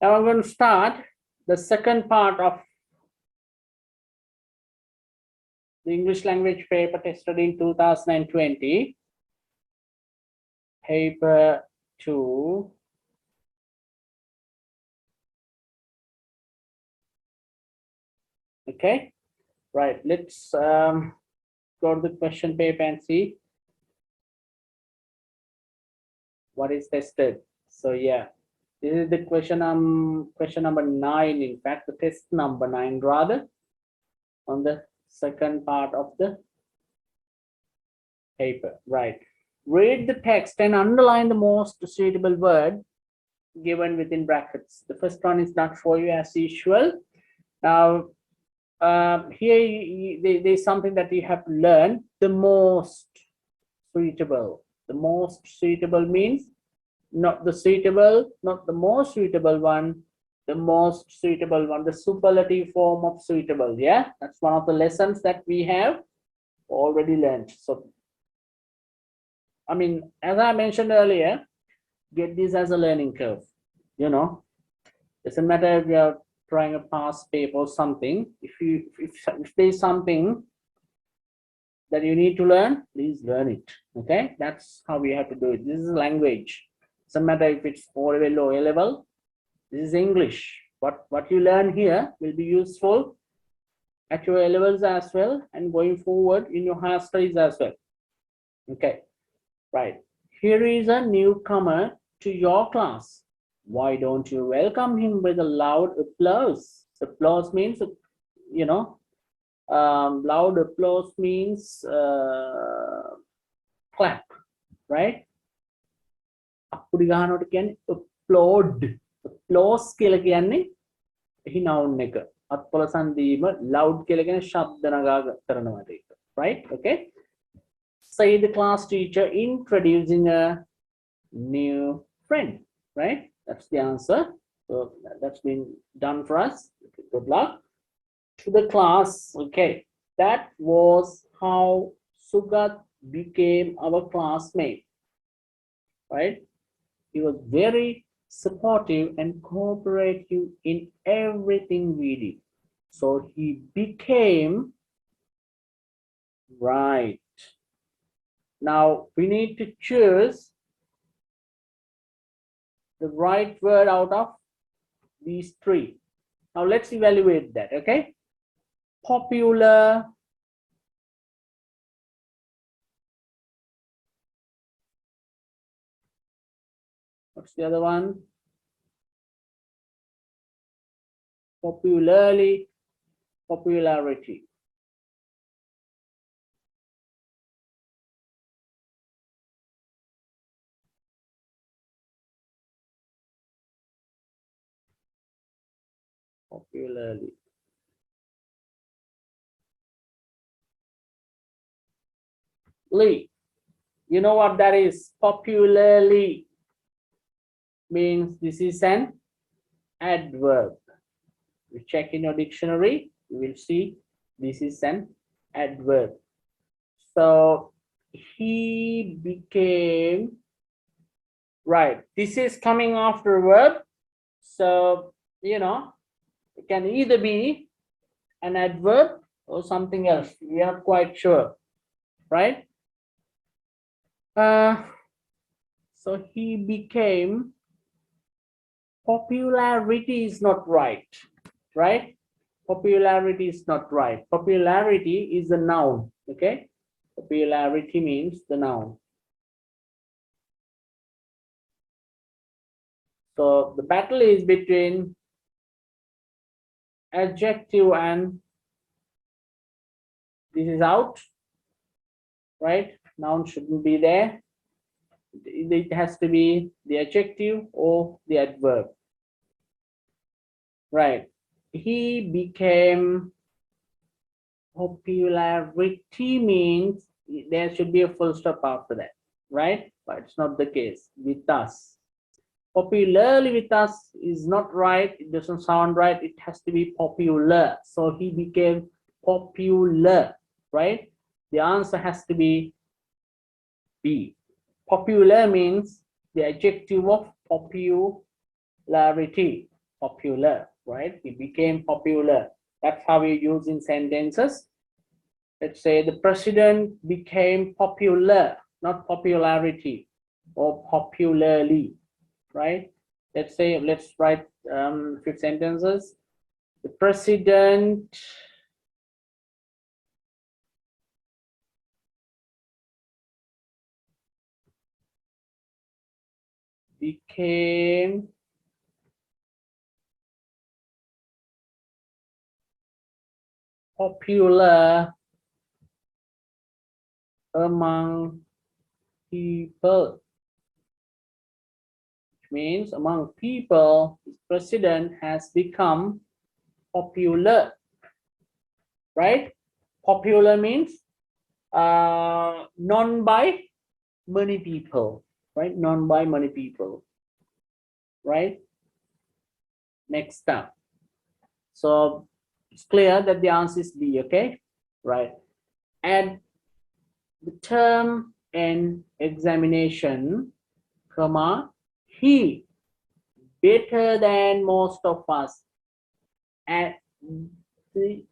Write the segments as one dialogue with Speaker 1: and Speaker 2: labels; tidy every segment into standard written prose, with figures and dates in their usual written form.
Speaker 1: Now I'm going to start the second part of the English language paper tested in 2020. Paper 2. Okay, right. Let's go to the question paper and see what is tested. So yeah, this is the question number 9. In fact, the test number 9 rather, on the second part of the paper. Right. Read the text and underline the most suitable word given within brackets. The first one is not for you as usual. Now, here there's something that you have to learn. The most suitable. The most suitable means not the suitable, not the most suitable one, the most suitable one, the superlative form of suitable. Yeah, that's one of the lessons that we have already learned. So, I mean, as I mentioned earlier, get this as a learning curve. You know, doesn't matter if you're trying a past paper or something. If there's something that you need to learn, please learn it. Okay, that's how we have to do it. This is language. Doesn't matter if it's O level or A level. This is English. What you learn here will be useful at your A levels as well, and going forward in your higher studies as well. Okay, right. Here is a newcomer to your class. Why don't you welcome him with a loud applause? Applause means, you know, loud applause means clap, right? අපුඩි ගහනකොට කියන්නේ applaud. Applause කියලා කියන්නේ එහි noun එක. අත්පොළ සංදීම loud කියලා කියන්නේ ශබ්ද නගා කරනවා ඒක. Right? Okay. Say the class teacher introducing a new friend. Right? That's the answer. So that's been done for us. Good luck to the class. Okay, that was how Sugat became our classmate. Right? He was very supportive and cooperative in everything we did. So he became, right. Now we need to choose the right word out of these three. Now let's evaluate that. Okay, popular, what's the other one? Popularly, popularity. Popularly. You know what that is? Popularly means this is an adverb. You check in your dictionary, you will see this is an adverb. So he became, right, this is coming after a verb. So, you know, it can either be an adverb or something else. We are quite sure, right? So he became, popularity is not right, right? Popularity is not right. Popularity is a noun. Okay, popularity means the noun. So the battle is between adjective and this is out, right? Noun shouldn't be there. It has to be the adjective or the adverb. Right. He became, popularity means there should be a full stop after that, right? But it's not the case with us. Popularly with us is not right. It doesn't sound right. It has to be popular. So he became popular, right? The answer has to be B. Popular means the adjective of popularity. Popular, right? He became popular. That's how we use in sentences. Let's say the president became popular, not popularity or popularly, right? Let's say, let's write few sentences. The president became popular among people. Which means among people, the president has become popular, right? Popular means known by many people, right? Known by many people, right? Next up. So it's clear that the answer is B, okay? Right. Add the term and examination, comma, he better than most of us at the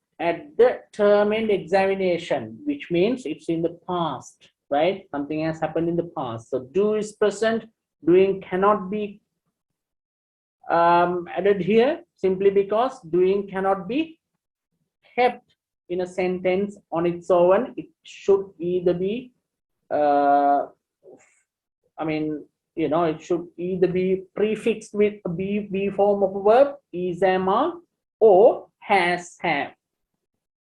Speaker 1: term and examination, which means it's in the past, right? Something has happened in the past. So do is present, doing cannot be added here simply because doing cannot be kept in a sentence on its own. It should either be I mean, you know, it should either be prefixed with a be form of a verb, is, am, are, or has, have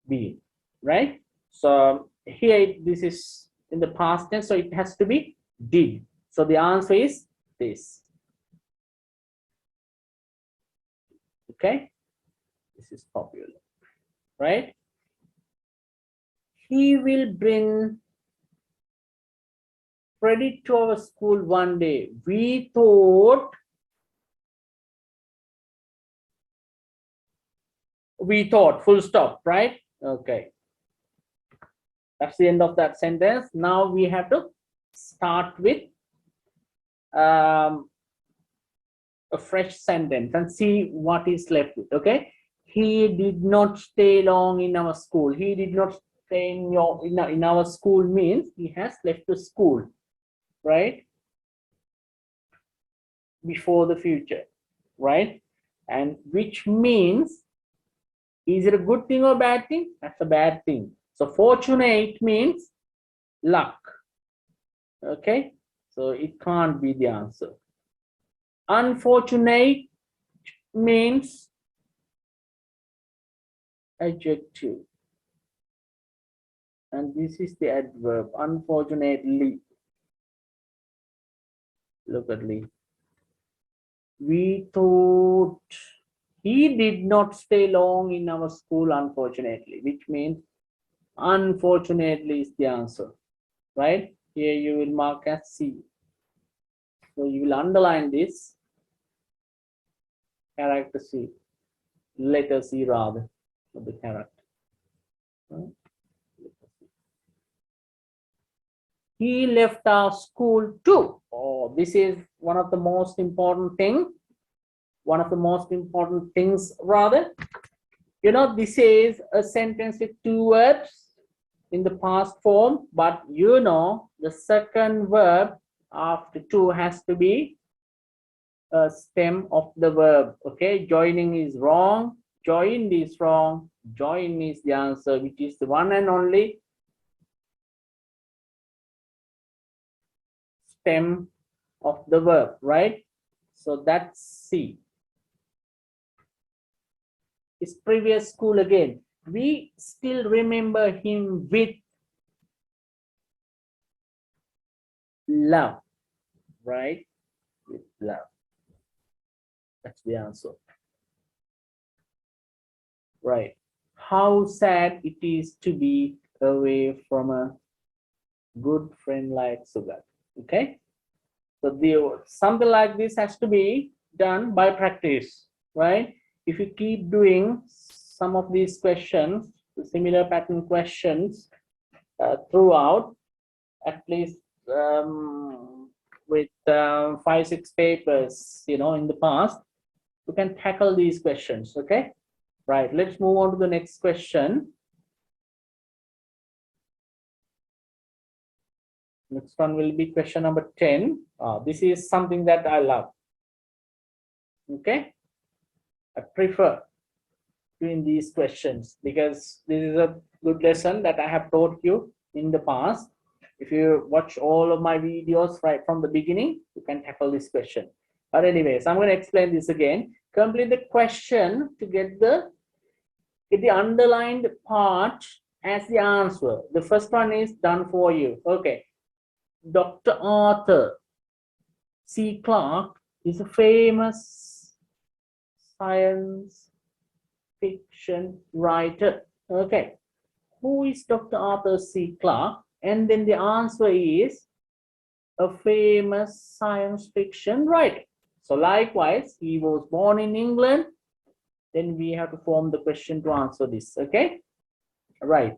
Speaker 1: been, right? So here this is in the past tense, so it has to be did. So the answer is this. Okay, this is popular, right? He will bring credit to our school one day. We thought, full stop, right? Okay, that's the end of that sentence. Now we have to start with a fresh sentence and see what is left with. Okay, he did not stay long in our school. He did not stay in our school means he has left the school, right? Before the future, right? And which means, is it a good thing or bad thing? That's a bad thing. So fortunate means luck. Okay, so it can't be the answer. Unfortunate means adjective, and this is the adverb. Unfortunately, look at Lee. We thought he did not stay long in our school, unfortunately, which means unfortunately is the answer, right? Here you will mark as C. So you will underline this character C, letter C rather, of the character. Right? He left our school too. Oh, this is one of the most important things rather. You know, this is a sentence with two verbs in the past form, but you know the second verb after two has to be a stem of the verb. Okay, joining is wrong, joined is wrong, join is the answer, which is the one and only stem of the verb, right? So that's C. His previous school again. We still remember him with love, right? With love. That's the answer. Right. How sad it is to be away from a good friend like Sugar. Okay. So the something like this has to be done by practice, right? If you keep doing some of these questions, the similar pattern questions throughout, at least with 5-6 papers, you know, in the past, you can tackle these questions. Okay, right, let's move on to the next question. Next one will be question number 10. This is something that I love. Okay, I prefer doing these questions because this is a good lesson that I have taught you in the past. If you watch all of my videos right from the beginning, you can tackle this question. But anyways, I'm going to explain this again. Complete the question to get the underlined part as the answer. The first one is done for you. Okay. Dr. Arthur C. Clarke is a famous science fiction writer. Okay. Who is Dr. Arthur C. Clarke? And then the answer is a famous science fiction writer. So likewise, he was born in England. Then we have to form the question to answer this. Okay. Right.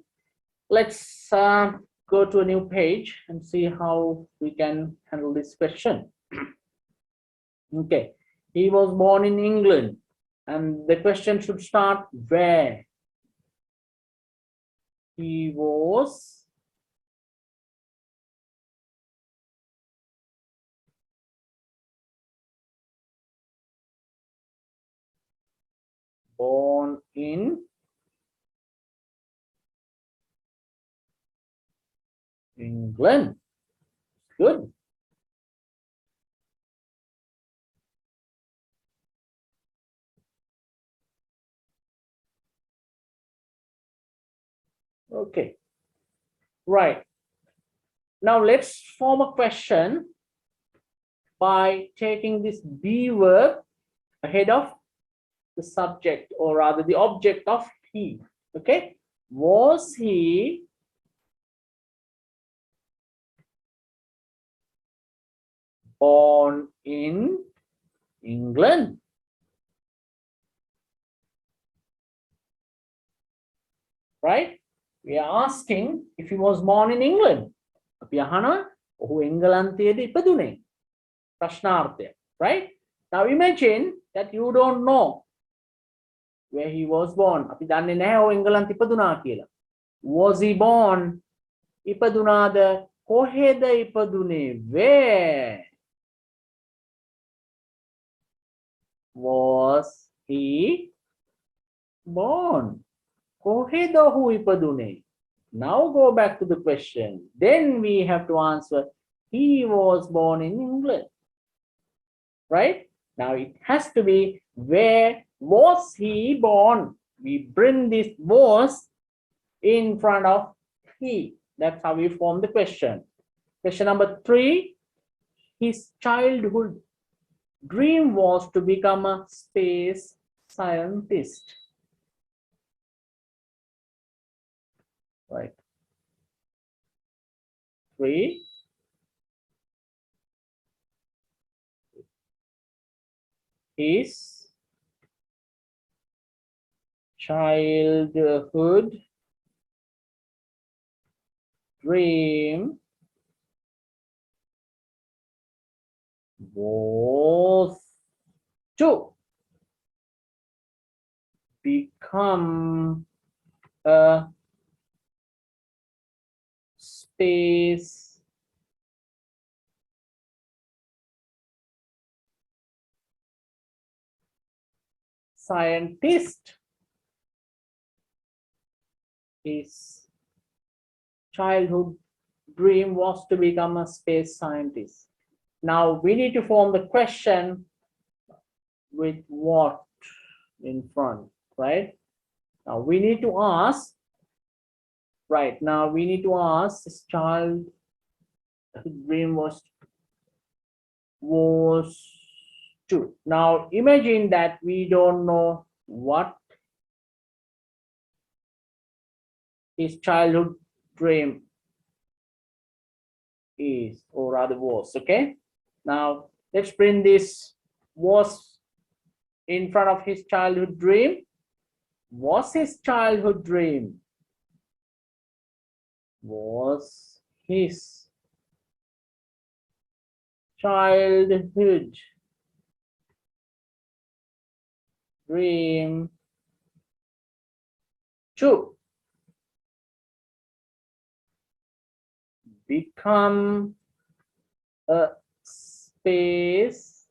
Speaker 1: Let's go to a new page and see how we can handle this question. Okay. He was born in England. And the question should start where? He was born in England. Good. Okay. Right. Now let's form a question by taking this be verb ahead of the subject, or rather the object of he. Okay. Was he born in England? Right? We are asking if he was born in England. අපි අහනවා ඔහු එංගලන්තයේද ඉපදුනේ? ප්‍රශ්නාර්ථය. Right? Now imagine that you don't know where he was born. අපි දන්නේ නැහැ ඔහු එංගලන්තේ ඉපදුනා කියලා. Was he born? ඉපදුනාද? කොහෙද ඉපදුනේ? Where was he born? කොහෙද ඔහු ඉපදුනේ? Now go back to the question. Then we have to answer, he was born in England. Right? Now it has to be, where was he born? We bring this was in front of he. That's how we form the question. Question number 3. His childhood dream was to become a space scientist. Right. 3. His childhood dream was to become a space scientist. His childhood dream was to become a space scientist. Now we need to form the question with what in front, right? Now we need to ask, right? Now we need to ask, his childhood dream was to. Now imagine that we don't know what his childhood dream is, or rather was. Okay. Now let's bring this was in front of his childhood dream. Was his childhood dream? Was his childhood dream to become a space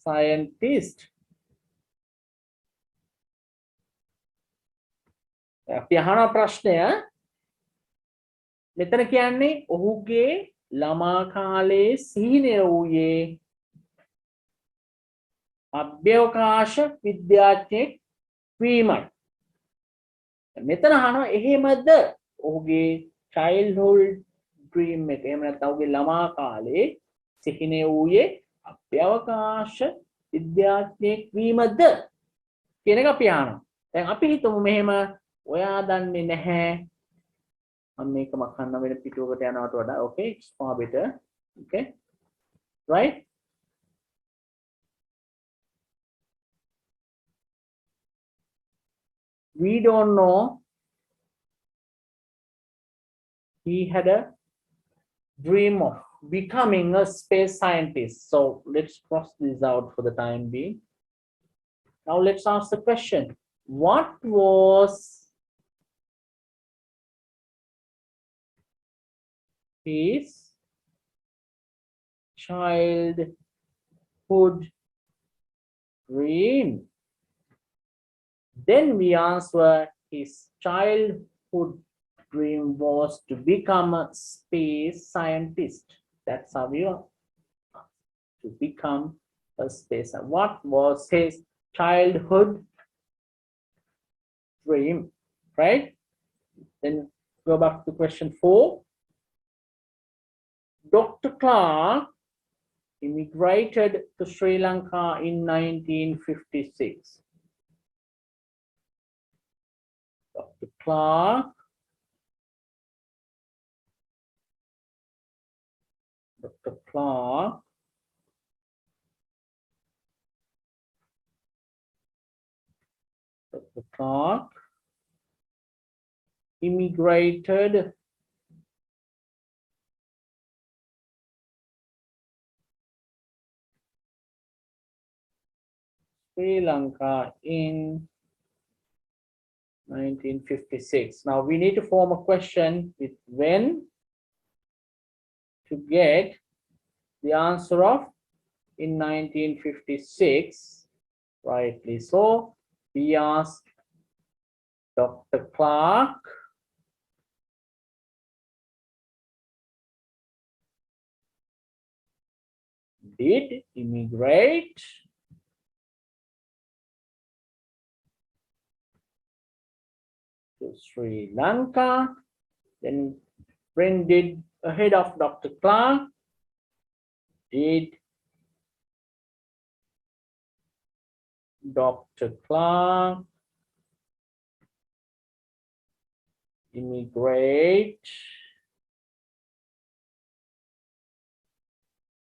Speaker 1: scientist. අපි අහන ප්‍රශ්නය මෙතන කියන්නේ ඔහුගේ ළමා කාලයේ සිහිනය වූයේ අභ්‍යවකාශ විද්‍යාඥයෙක් වීමයි. මෙතන අහනවා එහෙමද ඔහුගේ childhood dream එක එහෙම නැත්නම් ඔහුගේ ළමා කාලේ සිහිනය වූයේ අභ්‍යවකාශ විද්‍යාඥයෙක් වීමද කියන එක අපි අහනවා. දැන් අපි හිතමු මෙහෙම ඔයා දන්නේ නැහැ මම මේක මකන්න වෙන පිටුවකට යනවට වඩා okay it's far better okay right we don't know he had a dream of becoming a space scientist. So let's cross this out for the time being. Now let's ask the question. What was his childhood dream? Then we answer his childhood dream was to become a space scientist. That's how you are. To become a space. What was his childhood dream? Right? Then go back to question 4. Dr. Clark immigrated to Sri Lanka in 1956. Dr. Clark immigrated Sri Lanka in 1956. Now we need to form a question with when to get the answer of in 1956. Rightly so. We ask Dr. Clark did immigrate to Sri Lanka. Then when did ahead of Dr. Clark did Dr. Clark immigrate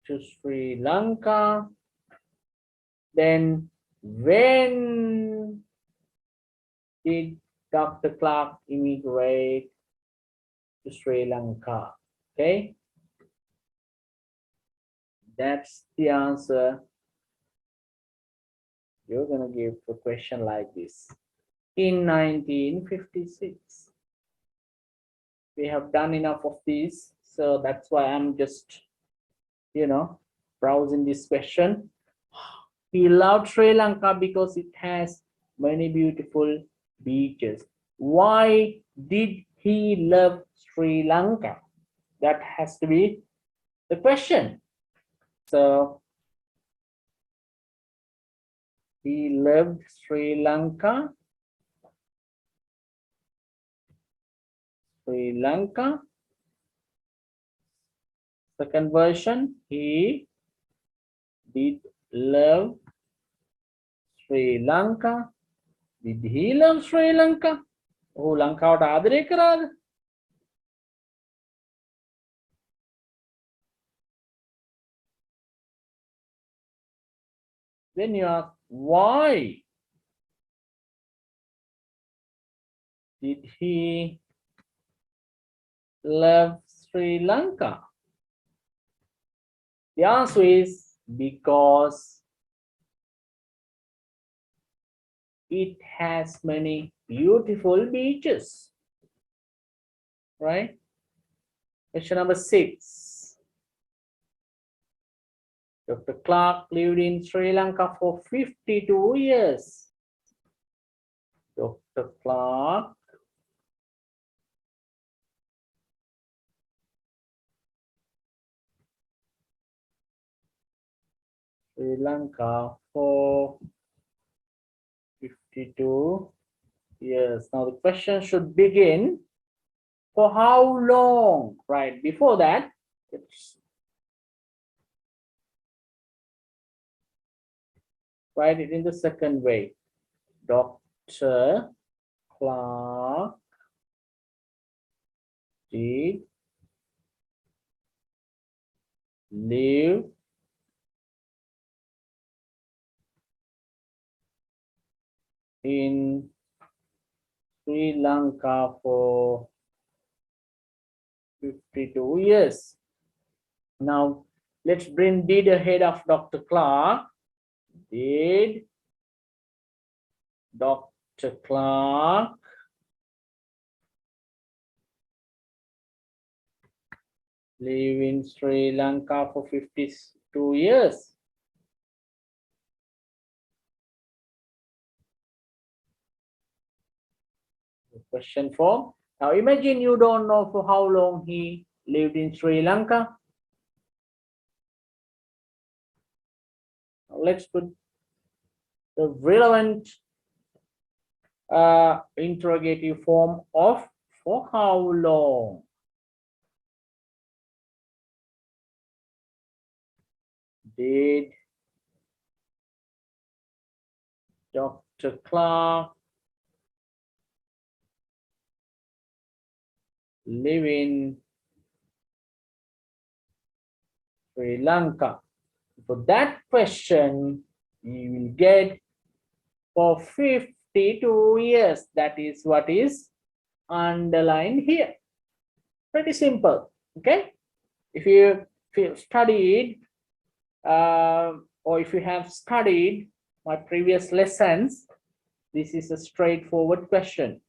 Speaker 1: to Sri Lanka? Then when did Dr. Clark immigrate to Sri Lanka? Okay, that's the answer you're going to give a question like this. In 1956. We have done enough of these, so that's why I'm just browsing this question. He loved Sri Lanka because it has many beautiful beaches. Why did he love Sri Lanka? That has to be the question. So he loved Sri Lanka. Sri Lanka. Second version, he did love Sri Lanka. Did he love Sri Lanka? Oh, Lanka what ආදරය කරාද? Then you ask, why did he love Sri Lanka? The answer is because it has many beautiful beaches. Right? Question number 6. Dr. Clark lived in Sri Lanka for 52 years. Dr. Clark Sri Lanka for 52 years. Now the question should begin, for how long? Right, before that, let's write it in the second way. Dr. Clark did live in Sri Lanka for 52 years. Now, let's bring did ahead of Dr. Clark. Did Dr. Clark live in Sri Lanka for 52 years? The question form. Now, imagine you don't know for how long he lived in Sri Lanka. Let's put the relevant interrogative form of for how long. Did Dr. Clark live in Sri Lanka? For that question, you will get for 52 years. That is what is underlined here. Pretty simple. Okay. If you studied or if you have studied my previous lessons, this is a straightforward question.